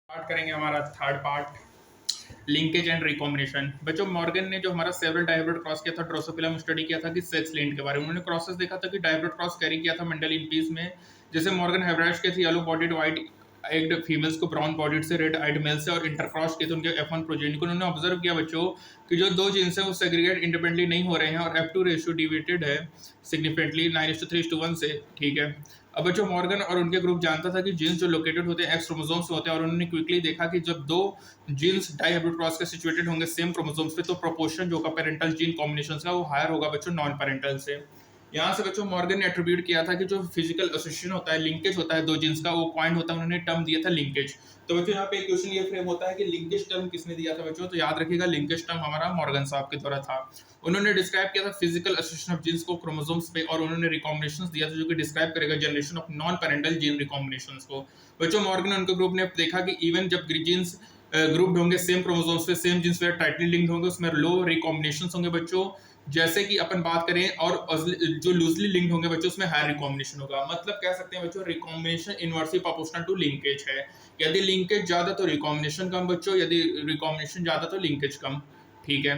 Start करेंगे हमारा third part, linkage and recombination. बच्चों, मॉर्गन ने जो हमारा सेवरल डायहाइब्रिड क्रॉस किया था, ड्रोसोफिला में स्टडी किया था कि सेक्स लिंक्ड के बारे में। उन्होंने क्रॉसेस देखा था कि डायहाइब्रिड क्रॉस कैरी किया था मेंडल पीस में। जैसे मॉर्गन हाइब्रिड के थे yellow bodied white egged females को ब्राउन बॉडीड से रेड आइड मेल से, और इंटरक्रॉस किए थे उनके F1 प्रोजेनी को। उन्होंने ऑब्जर्व किया बच्चों कि जो दो जीन्स हैं वो सेग्रीगेट इंडिपेंडेंटली नहीं हो रहे हैं और F2 रेशियो डिविएटेड है सिग्निफिकेंटली 9:3:1 से। ठीक है। अब बच्चों, मॉर्गन और उनके ग्रुप जानता था कि जीन्स जो लोकेटेड होते हैं एक्स क्रोमोसोम्स होते हैं, और उन्होंने क्विकली देखा कि जब दो जीन्स डाइहाइब्रिड क्रॉस के सिचुएटेड होंगे सेम क्रोमोसोम्स पे, तो प्रोपोर्शन जो होगा पेरेंटल जीन कॉम्बिनेशन का वो हायर होगा बच्चों नॉन पेरेंटल से। यहाँ से बच्चों मॉर्गन ने एट्रीब्यूट किया था कि जो फिजिकल एसोसिएशन होता है, लिंकेज होता है दो जीन्स का, वो पॉइंट होता है, उन्होंने टर्म दिया था लिंकेज। तो बच्चों यहाँ पे एक क्वेश्चन ये फ्रेम होता है कि लिंकेज टर्म किसने दिया था बच्चों, तो याद रखिएगा लिंकेज टर्म हमारा मॉर्गन साहब के द्वारा था। उन्होंने डिस्क्राइब किया था फिजिकल एसोसिएशन ऑफ जीन्स को क्रोमोसोम्स पे, और उन्होंने रिकॉम्बिनेशंस दिया था जो कि डिस्क्राइब करेगा generation of non parental gene recombinations को। बच्चों, मॉर्गन और उनके ग्रुप ने देखा कि इवन जब जीन्स ग्रुप्ड होंगे सेम क्रोमोसोम्स पे, सेम जीन्स पे टाइटली लिंक्ड होंगे, उसमें लो रिकॉम्बिनेशंस होंगे बच्चों। जैसे कि अपन बात करें, और जो लूजली लिंक्ड होंगे बच्चों उसमें हायर रिकॉम्बिनेशन होगा। मतलब कह सकते हैं बच्चों recombination inversely proportional to linkage है। यदि लिंकेज ज्यादा तो रिकॉम्बिनेशन कम बच्चों, यदि रिकॉम्बिनेशन ज्यादा तो लिंकेज कम। ठीक है।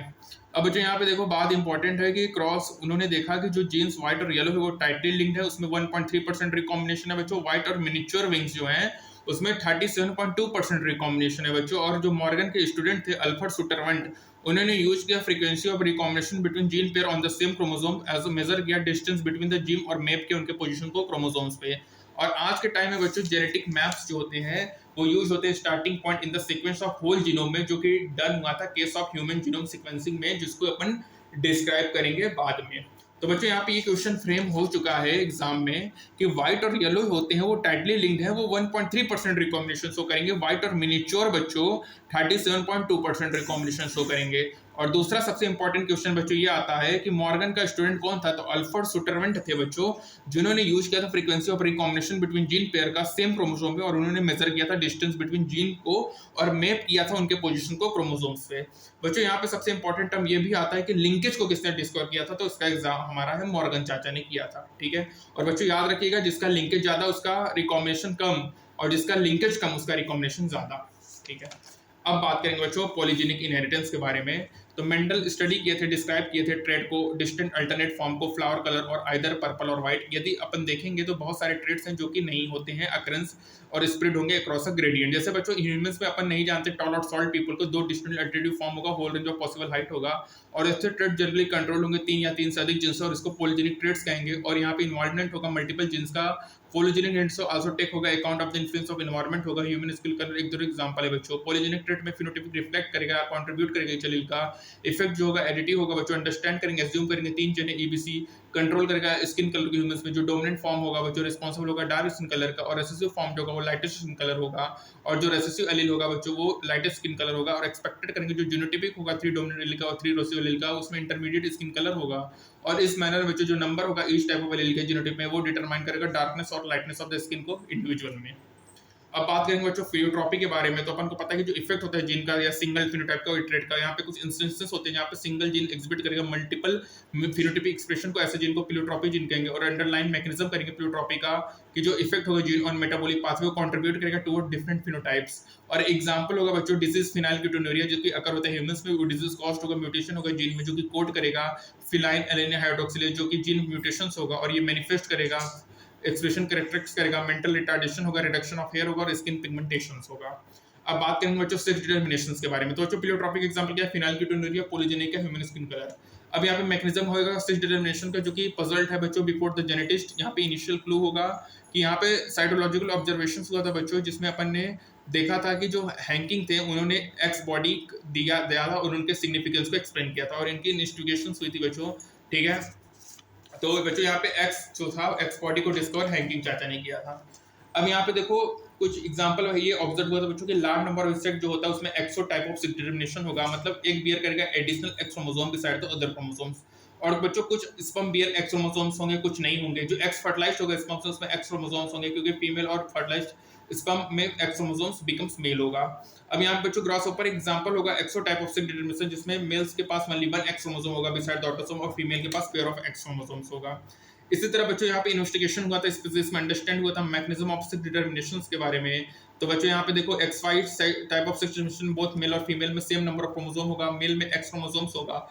अब बच्चों यहाँ पे देखो बात इंपॉर्टेंट है कि क्रॉस उन्होंने देखा कि जो जीन्स व्हाइट और येलो है वो टाइटली लिंक्ड है, उसमें 1.3% रिकॉम्बिनेशन है बच्चों। व्हाइट और मिनिचर विंग्स जो हैं उसमें 37.2% रिकॉम्बिनेशन है बच्चों। और जो मॉर्गन के स्टूडेंट थे अल्फ्रेड सुटरवेंट, उन्होंने यूज किया frequency of recombination between gene pair on the same chromosome as measure किया डिस्टेंस बिटवीन द जीन, और मैप किया उनके पोजीशन को क्रोमोसोम्स पे। और आज के टाइम में बच्चों जेनेटिक मैप्स जो होते हैं वो यूज होते हैं starting point in the sequence of whole genome में, जो कि डन हुआ था case of human genome sequencing में, जिसको अपन डिस्क्राइब करेंगे बाद में। तो बच्चों यहाँ पे ये क्वेश्चन फ्रेम हो चुका है एग्जाम में कि व्हाइट और येलो होते हैं वो टाइटली लिंक्ड है, वो 1.3% रिकॉम्बिनेशन शो करेंगे। व्हाइट और मिनिच्योर बच्चों 37.2% रिकॉम्बिनेशन शो करेंगे। और दूसरा सबसे इंपॉर्टेंट क्वेश्चन बच्चों ये आता है कि मॉर्गन का स्टूडेंट कौन था, तो अल्फ्रेड सुटरवेंट थे बच्चों, जिन्होंने यूज किया था frequency of recombination between gene pair का सेम क्रोमोसोम पे, और उन्होंने मेजर किया था डिस्टेंस बिटवीन जीन को और मैप किया था उनके पोजीशन को क्रोमोसोम्स पे। बच्चों यहाँ पे सबसे इंपॉर्टेंट टर्म ये भी आता है कि लिंकेज को किसने डिस्कवर किया था, तो इसका एग्जाम हमारा है मॉर्गन चाचा ने किया था। ठीक है। और बच्चों याद रखिएगा जिसका लिंकेज ज्यादा उसका रिकॉम्बिनेशन कम, और जिसका लिंकेज कम उसका रिकॉम्बिनेशन ज्यादा। ठीक है। अब बात करेंगे बच्चों पॉलीजेनिक इनहेरिटेंस के बारे में। तो मेंडल स्टडी किए थे, डिस्क्राइब किए थे ट्रेड को, डिस्टिंक्ट अल्टरनेट फॉर्म को, फ्लावर कलर और आइदर पर्पल और व्हाइट। यदि अपन देखेंगे तो बहुत सारे ट्रेड्स हैं जो कि नहीं होते हैं अकरेंस और स्प्रेड होंगे अक्रॉस अ ग्रेडियंट। जैसे बच्चों ह्यूमंस में अपन नहीं जानते टॉल और सॉल्ट पीपल को दो डिस्टिंक्ट अल्टरनेटिव फॉर्म होगा, whole range of possible height होगा, और इससे ट्रेड जनरली कंट्रोल होंगे तीन या तीन से अधिक जिन्स, और इसको पॉलीजेनिक ट्रेड्स कहेंगे। और यहाँ पे इन्वायरमेंट होगा मल्टीपल जिन्स का, पॉलीजेनिक ट्रेड्स आल्सो टेक होगा account of the influence of environment होगा, ह्यूमन स्किल का एक दो एग्जांपल है बच्चों। पॉलीजेनिक ट्रेड में फिनोटाइपिक रिफ्लेक्ट करेगा, कंट्रीब्यूट करेगा चलिल का। इफेक्ट जो होगा एडिटिव होगा बच्चों, अंडरस्टैंड करेंगे, एज्यूम करेंगे, तीन जने ईबीसी कंट्रोल करेगा स्किन कलर के ह्यूमंस में। जो डोमिनेंट फॉर्म होगा बच्चों रिस्पांसिबल होगा डार्क स्किन कलर का, और रेसेसिव फॉर्म जो होगा वो लाइटेस्ट स्किन कलर होगा, और जो रेसेसिव एलील होगा बच्चों वो लाइटेस्ट स्किन कलर होगा। और एक्सपेक्टेड करेंगे जो जीनोटाइपिक होगा 3 डोमिनेंट एलील का और 3 रेसेसिव एलील का, उसमें इंटरमीडिएट स्किन कलर होगा। और इस मैनर में जो नंबर होगा ईच टाइप ऑफ एलील के जीनोटाइप में वो डिटरमाइन करेगा डार्कनेस और लाइटनेस ऑफ द स्किन को इंडिविजुअल में। अब बात करेंगे बच्चों फिजियोट्रॉपी के बारे में। तो अपन को पता है कि जो इफेक्ट होता है जीन का या सिंगल फिनोटाइप का और ट्रेट का, यहाँ पे कुछ इंस्टेंसेस होते हैं जहाँ पे सिंगल जीन एग्जिबिट करेगा मल्टीपल फिनोटाइपिक एक्सप्रेशन को, ऐसे जीन को प्लियोट्रॉपी जीन कहेंगे। और अंडरलाइन मैकेनिज्म करेंगे प्लियोट्रॉपी का कि जो इफेक्ट होगा जीन ऑन मेटाबॉलिक पाथवे को कंट्रीब्यूट करेगा टुवर्ड डिफरेंट फिनोटाइप्स। और एग्जांपल होगा बच्चों डिजीज फिनाइलकीटोनुरिया जो कि अकर होता है ह्यूमंस में, वो डिजीज कॉस्ट होगा म्यूटेशन होगा जीन में जो कि कोड करेगा फिनाइल एलेनिन हाइड्रोक्सिलेज, जो कि जीन म्यूटेशंस होगा और ये मैनिफेस्ट करेगा एक्सप्रेशन कैरेक्टरिस्टिक्स करेगा, मेंटल रिटार्डेशन होगा, रिडक्शन ऑफ हेयर होगा और स्किन पिगमेंटेशंस होगा। अब बात करेंगे बच्चों सेक्स डिटरमिनेशंस के बारे में। तो बच्चों प्लियोट्रॉपिक एग्जांपल क्या है, फिनाइलकीटोनुरिया, पॉलीजेनिक है, ह्यूमन स्किन कलर। अब यहाँ पे मैकेनिज्म होगा सेक्स डिटरमिनेशन का जो कि पजल्ड है बच्चों बिफोर द जेनेटिस्ट। यहाँ पे इनिशियल क्लू होगा कि यहाँ पे साइटोलॉजिकल ऑब्जर्वेशन हुआ था बच्चों, जिसमें अपन ने देखा था कि जो हैंकिंग थे उन्होंने एक्स बॉडी दिया था और उनके सिग्निफिकेंस को एक्सप्लेन किया था, और इनकी इन्वेस्टिगेशन हुई थी बच्चों। ठीक है। तो बच्चों यहाँ पे एक्स जो था एक्स बॉडी को डिस्कवर हैंकिंग चाचा ने किया था। अब यहाँ पे देखो कुछ एग्जांपल है, ये ऑब्जर्व हुआ था बच्चों कि लार्ज नंबर ऑफ इंसेक्ट जो होता है उसमें एक्सो टाइप ऑफ डिटरमिनेशन होगा, मतलब एक बियर करेगा additional x chromosome beside the other chromosomes. और बच्चों कुछ स्पर्म बियर एक्स क्रोमोसोम्स होंगे, कुछ नहीं होंगे। जो एक्स फर्टिलाइज्ड होगा स्पर्म से उसमें एक्स क्रोमोसोम्स होंगे, क्योंकि फीमेल और फर्टिलाइज्ड स्पर्म में एक्स क्रोमोसोम्स बिकम्स मेल होगा। अब यहाँ पे बच्चों ग्रास ऊपर एग्जांपल होगा एक्सो टाइप ऑफ डिटरमिनेशन, जिसमें मेल्स के पास ओनली वन एक्स क्रोमोसोम होगा बिसाइड द ऑटोसोम, और फीमेल के पास पेयर ऑफ एक्स क्रोमोसोम्स होगा। इसी तरह बच्चों यहाँ पे इन्वेस्टिगेशन हुआ था, इसमें अंडरस्टैंड हुआ था मैकेनिज्म ऑफ सेक्स डिटरमिनेशंस के बारे में। तो बच्चों यहाँ पे देखो X Y type of sex determination both male और फीमेल में सेम नंबर ऑफ क्रोमोसोम होगा, मेल में एक्स क्रोमोसोम्स होगा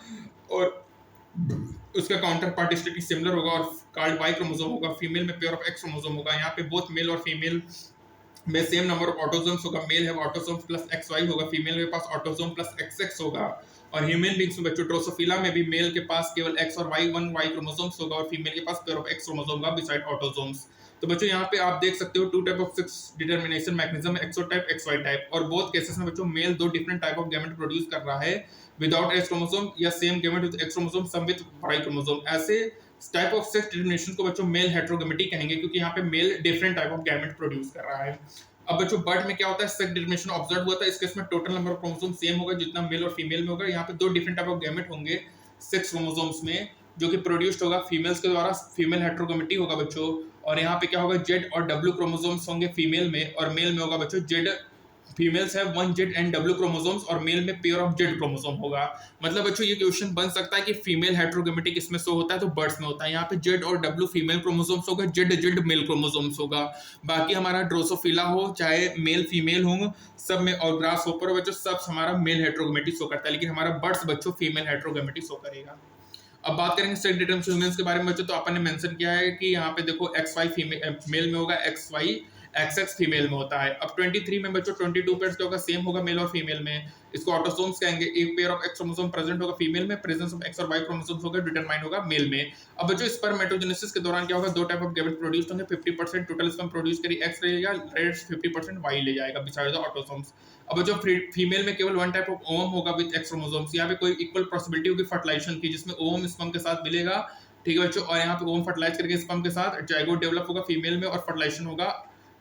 और उसका काउंटर पार्ट स्टेटली सिमिलर होगा और कार्ड वाई क्रोमोसोम होगा, फीमेल में पेयर ऑफ एक्स क्रोमोसोम होगा। यहाँ पे बोथ मेल और फीमेल में सेम नंबर ऑफ ऑटोसोम्स होगा, मेल है ऑटोसोम प्लस एक्स वाई होगा, फीमेल के पास ऑटोसोम प्लस एक्स एक्स होगा। और ह्यूमन बींग्स में बच्चों ड्रोसोफिला में भी मेल के पास केवल एक्स और वाई वन वाई क्रोमोसोम्स होगा और फीमेल के पास पेयर ऑफ एक्स क्रोमोसोम होगा बिसाइड ऑटोसोम्स। तो बच्चों यहाँ पे आप देख सकते हो two type of sex determination mechanism, X O type X Y type, और बोथ केसेस में बच्चों मेल दो different type of gamete produce कर रहा है विदाउट एक्स क्रोमोसोम या same gamete with X chromosome some with Y chromosome. ऐसे type of sex determination को बच्चों मेल हेटेरोगैमेटी कहेंगे क्योंकि यहाँ पे male different type of gamete produce कर रहा है। अब बच्चों बर्ड में क्या होता है, सेक्स डिटरमिनेशन ऑब्जर्व हुआ था, इस केस में total number of chromosome same होगा जितना मेल और फीमेल में होगा। यहाँ पे दो डिफरेंट टाइप ऑफ गैमेट होंगे सेक्स क्रोमोसोम्स में जो कि प्रोड्यूस्ड होगा फीमेल्स के द्वारा, फीमेल हेटेरोगैमेटी होगा बच्चों। और यहाँ पे क्या होगा, जेड और डब्ल्यू क्रोमोसोम्स होंगे फीमेल में, और मेल में होगा बच्चों जेड, फीमेल्स है one Z and W chromosomes और मेल में पेयर ऑफ जेड क्रोमोसोम होगा। मतलब बच्चों ये क्वेश्चन बन सकता है कि फीमेल हेटेरोगैमेटी किसमें शो होता है, तो बर्ड्स में होता है। यहाँ पे जेड और डब्ल्यू फीमेल क्रोमोसोम्स होगा, जेड जेड मेल क्रोमोसोम्स होगा। बाकी हमारा ड्रोसोफिला हो चाहे मेल फीमेल हो सब में, और ग्रास होपर बच्चों सब हमारा मेल हेटेरोगैमेटी शो करता है, लेकिन हमारा बर्ड्स बच्चों फीमेल हेटेरोगैमेटी शो करेगा। अब बात करेंगे सेक्स डिटरमिनेशन ह्यूमंस के बारे में बच्चों, तो अपन ने मेंशन किया है कि यहाँ पे देखो एक्स वाई फीमेल मेल में होगा, X Y X X female में होता है। अब 23 में बच्चों 22 पेयर्स होगा, सेम होगा मेल और फीमेल में, इसको ऑटोसोम्स कहेंगे। एक pair of X chromosome present होगा फीमेल में, प्रेजेंस ऑफ एक्स और वाई क्रोमोसोम्स होगा डिटरमाइन होगा मेल में। अब बच्चों स्पर्मेटोजेनेसिस के दौरान क्या होगा, दो टाइप ऑफ गैमेट प्रोड्यूस होंगे, 50% टोटल स्पर्म प्रोड्यूस करी एक्स रहेगा, रेस्ट 50% वाई ले जाएगा बिसाइड द ऑटोसोम्स। अब जो फीमेल में केवल वन टाइप ऑफ ओवम होगा विद एक्स क्रोमोसोम्स, यहाँ पे कोई इक्वल पॉसिबिलिटी होगी फर्टिलाइजेशन की जिसमें ओवम स्पर्म के साथ मिलेगा, ठीक है बच्चों। और यहाँ पे ओवम फर्टिलाइज करके स्पर्म के साथ जाइगोट डेवलप होगा फीमेल में और फर्टिलाइजेशन होगा,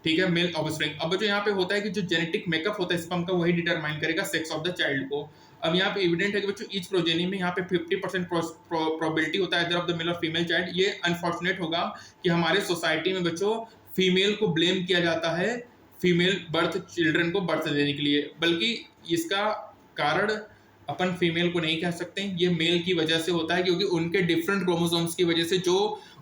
ठीक है, मेल ऑफस्प्रिंग। अब जो यहाँ पे होता है कि जो जेनेटिक मेकअप होता है स्पर्म का वही डिटरमाइन करेगा सेक्स ऑफ द चाइल्ड को। अब यहाँ पे एविडेंट है कि बच्चों ईच प्रोजेनी में यहाँ पे 50% प्रोबेबिलिटी होता है ऑफ द मेल और फीमेल चाइल्ड। ये अनफॉर्चुनेट होगा कि हमारे सोसाइटी में बच्चों फीमेल को ब्लेम किया जाता है फीमेल बर्थ चिल्ड्रन को बर्थ देने के लिए, बल्कि इसका कारण अपन फीमेल को नहीं कह सकते, ये मेल की वजह से होता है क्योंकि उनके डिफरेंट क्रोमोसोम्स की वजह से जो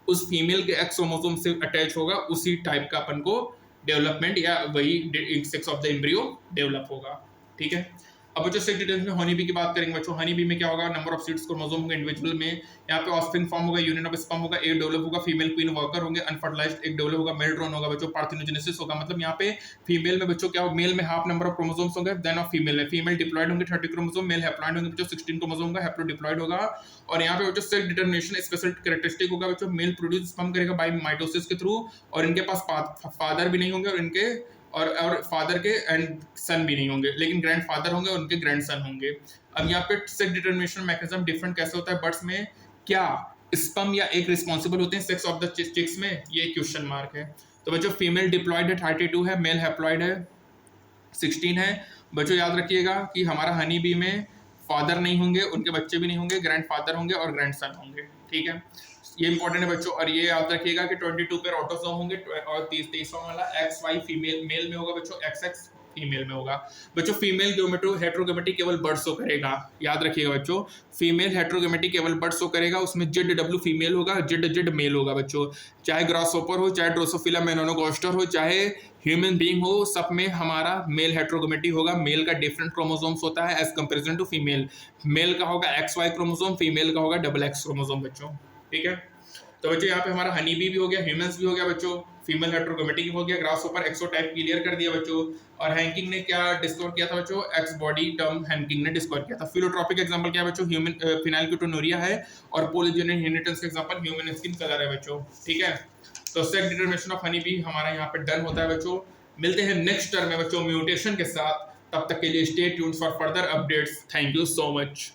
उस फीमेल के एक्स क्रोमोसोम से अटैच होगा उसी टाइप का अपन को डेवलपमेंट या वही sex of the embryo develop होगा, ठीक है। अब बच्चों सेक्स डिटेल्स में हनी बी की बात करेंगे बच्चों। हनी बी में क्या होगा, नंबर ऑफ सीड्स क्रोमोसोम होंगे इंडिविजुअल में, यहाँ पे ऑफस्प्रिंग फॉर्म होगा, यूनियन ऑफ स्पर्म होगा, एक डेवलप होगा, फीमेल क्वीन वर्कर होंगे, अनफर्टिलाइज्ड एक डेवलप होगा, मेल ड्रोन होगा बच्चों, पार्थेनोजेनेसिस होगा। मतलब यहाँ पे फीमेल में बच्चों क्या होगा, मेल में हाफ नंबर ऑफ क्रोमोसोम्स होंगे, देन ऑफ फीमेल में फीमेल डिप्लॉयड होंगे 30 क्रोमोसोम, मेल हैप्लॉयड होंगे बच्चों 16 क्रोमोसोम होगा, हैप्लो डिप्लॉयड होगा। और यहाँ पे बच्चों सेक्स डिटरमिनेशन स्पेशल कैरेक्टरिस्टिक होगा बच्चों, मेल प्रोड्यूस स्पर्म करेगा बाय माइटोसिस के थ्रू, और इनके पास फादर भी नहीं होंगे और इनके और फादर के एंड सन भी नहीं होंगे, लेकिन ग्रैंड फादर होंगे और उनके ग्रैंड सन होंगे। अब यहाँ पे सेक्स डिटरमिनेशन मैकेनिज्म डिफरेंट कैसे होता है बर्ड्स में, क्या स्पर्म या एक रिस्पॉन्सिबल होते हैं सेक्स ऑफ द चिक्स में, ये क्वेश्चन मार्क है। तो बच्चों फीमेल डिप्लॉयड है 32 है, मेल हैप्लॉयड है 16 है। बच्चों याद रखिएगा कि हमारा हनी बी में फादर नहीं होंगे, उनके बच्चे भी नहीं होंगे, ग्रैंड फादर होंगे और ग्रैंड सन होंगे, ठीक है, ये इंपॉर्टेंट है बच्चों। और ये याद रखिएगा कि 22 पेयर ऑटोसोम होंगे और 23वां वाला एक्स वाई फीमेल मेल में होगा बच्चों, एक्स एक्स फीमेल में होगा। बच्चों फीमेल हेटेरोगैमेटी केवल बर्ड शो करेगा, याद रखिएगा बच्चों, फीमेल हेटेरोगैमेटी केवल बर्ड शो करेगा, उसमें जेड डब्ल्यू फीमेल होगा, जेड जेड मेल होगा बच्चों। चाहे ग्रासहोपर हो, चाहे ड्रोसोफिला मेनोनोगोस्टर हो, चाहे ह्यूमन बीइंग हो, सब में हमारा मेल हेटेरोगैमेटी होगा। मेल का डिफरेंट क्रोमोसोम्स होता है as comparison to female, male का होगा एक्स वाई क्रोमोसोम, फीमेल का होगा डबल एक्स क्रोमोसोम बच्चों, ठीक है। तो बच्चों यहाँ पे हमारा हनी बी भी हो गया, ह्यूमंस भी हो गया बच्चों, फीमेल हेटेरोगैमेटी हो गया, ग्रासहोपर एक्सोटाइप क्लियर कर दिया बच्चों। और हैंकिंग ने क्या डिस्कवर किया था बच्चों, एक्स बॉडी टर्म हैंकिंग ने डिस्कवर किया था। फिलोट्रॉपिक एग्जांपल क्या है बच्चों, ह्यूमन फिनाइलकीटोनुरिया है, और पॉलीजेनिक इनहेरिटेंस का एग्जांपल ह्यूमन स्किन कलर है बच्चों, ठीक है। तो sex determination of honey bee हमारा यहाँ पे डन होता है बच्चों। मिलते हैं नेक्स्ट टर्म में बच्चों म्यूटेशन के साथ, तब तक के लिए stay tuned for further updates. Thank you so much.